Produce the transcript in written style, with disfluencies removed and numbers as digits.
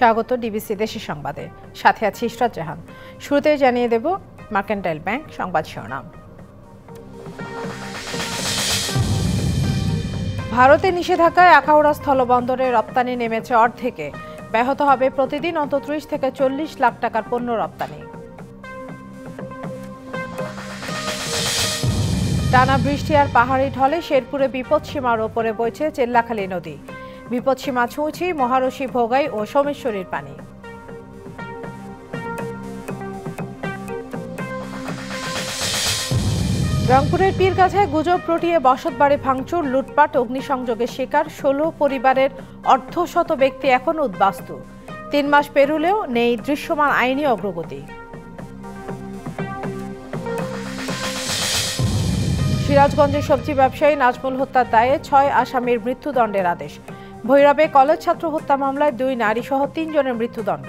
স্বাগত ডিবিসি দেশের সংবাদে। সাথে আছি ইশরাত জাহান। শুরুতে জানিয়ে দেব মার্কেন্টাইল ব্যাংক সংবাদ শিরোনাম। ভারতে নিষেধাজ্ঞায় আখাউড়া স্থলবন্দরে রপ্তানি নেমেছে অর্ধেকে। ব্যাহত হবে প্রতিদিন অন্তত ৩০ থেকে ৪০ লাখ টাকার পণ্য রপ্তানি। টানা বৃষ্টি আর পাহাড়ি ঢলে শেরপুরে বিপদসীমার ওপরে বইছে চেল্লাখালী নদী। বিপদসীমা ছুঁয়েছে মহারশী, ভোগাই ও সোমেশ্বরীর পানি। রংপুরের পীরগাছায় গুজব রটিয়ে বসতবাড়ি ভাঙচুর, লুটপাট, অগ্নিসংযোগের শিকার ১৬ পরিবারের অর্ধশত ব্যক্তি এখনো উদ্বাস্তু। ৩ মাস পেরুলেও নেই দৃশ্যমান আইনি অগ্রগতি। সিরাজগঞ্জের সবজি ব্যবসায়ী নাজমুল হত্যার দায়ে ৬ আসামির মৃত্যুদণ্ডের আদেশ। ভৈরবে কলেজ ছাত্র হত্যা মামলায় ২ নারী সহ ৩ জনের মৃত্যুদণ্ড।